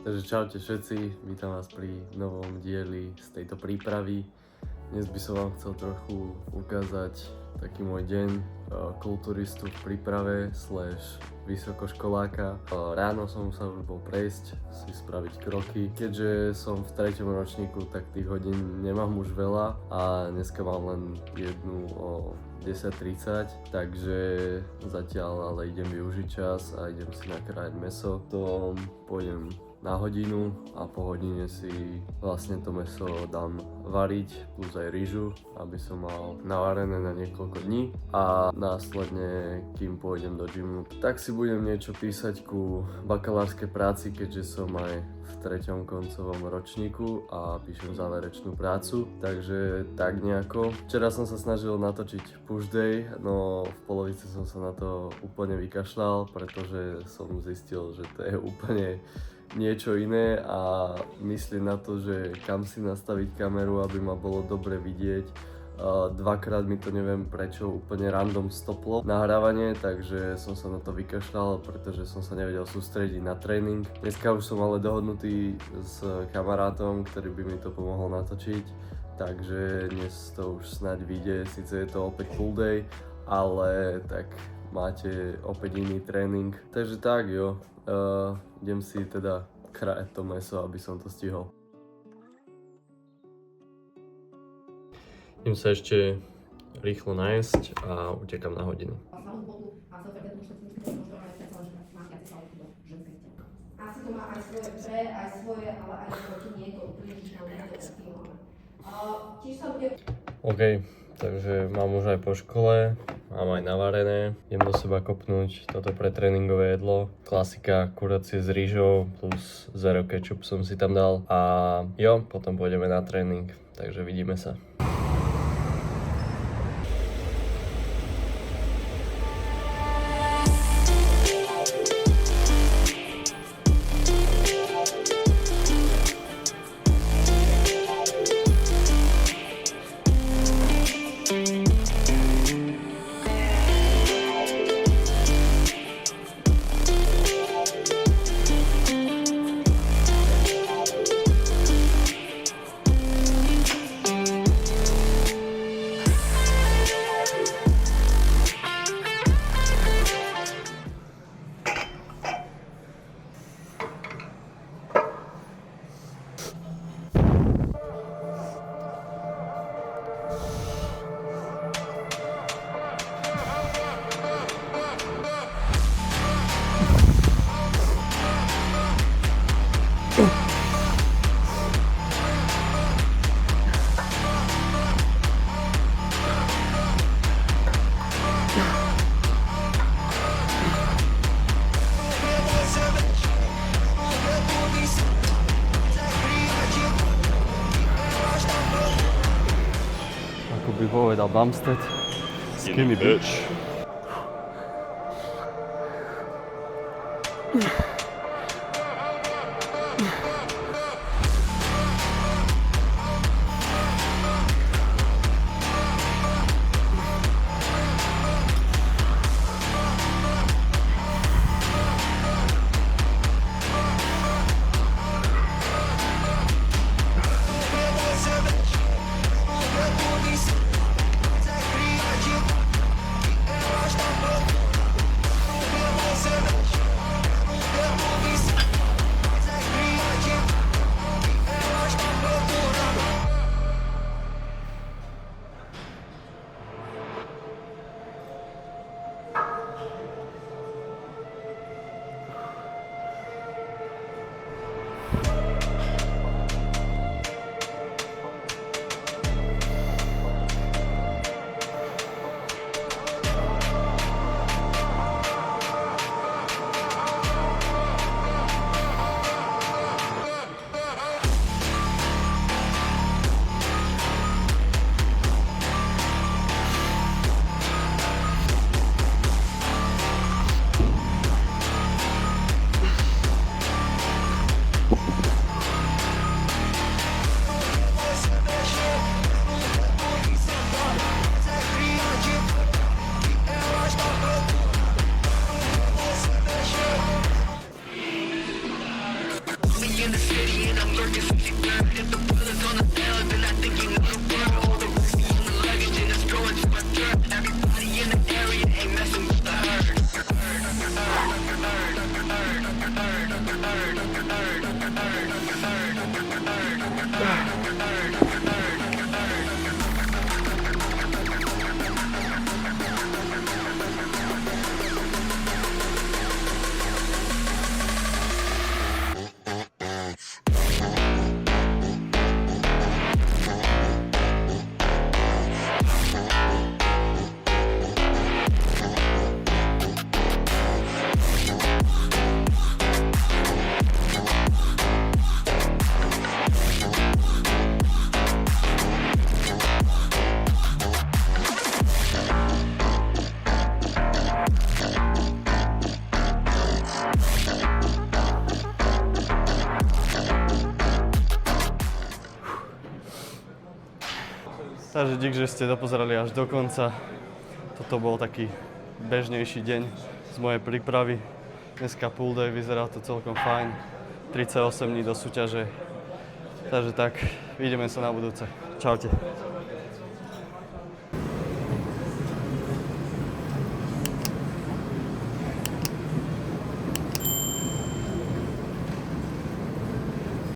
Takže čaute všetci, vítam vás pri novom dieli z tejto prípravy. Dnes by som vám chcel trochu ukázať taký môj deň kulturistu v príprave / vysokoškoláka. Ráno som sa už bol prejsť, si spraviť kroky. Keďže som v 3. ročníku, tak tých hodín nemám už veľa a dneska mám len jednu o 10:30, takže zatiaľ ale idem využiť čas a idem si nakrájať mäso. To pôjdem na hodinu a po hodine si vlastne to mäso dám variť plus aj rýžu, aby som mal navarené na niekoľko dní a následne, kým pôjdem do gymu, tak si budem niečo písať ku bakalárskej práci, keďže som aj v 3. koncovom ročníku a píšem záverečnú prácu, takže tak nejako. Včera som sa snažil natočiť push day, no v polovici som sa na to úplne vykašľal, pretože som zistil, že to je úplne niečo iné a myslím na to, že kam si nastaviť kameru, aby ma bolo dobre vidieť. Dvakrát mi to neviem prečo úplne random stoplo nahrávanie, takže som sa na to vykašľal, pretože som sa nevedel sústrediť na tréning. Dneska už som ale dohodnutý s kamarátom, ktorý by mi to pomohol natočiť, takže dnes to už snáď vyjde, síce je to opäť full day, ale tak máte opäť iný tréning. Takže tak jo, idem si teda krájať to mäso, aby som to stihol. Idem sa ešte rýchlo najesť a utekam na hodinu. Asi to má aj svoje pre, aj svoje, ale aj proti nie je to úplne tiež sa bude... OK, takže mám už aj po škole, mám aj navarené, idem do seba kopnúť toto pretréningové jedlo. Klasika, kuracie s rýžou plus zero ketchup som si tam dal a jo, potom pôjdeme na tréning, takže vidíme sa. Ako by povedal Bumstead, skinny bitch. Takže dík, že ste dopozerali až do konca. Toto bol taký bežnejší deň z mojej prípravy. Dneska pool day, vyzerá to celkom fajn. 38 dní do súťaže. Takže tak, vidíme sa na budúce. Čaute.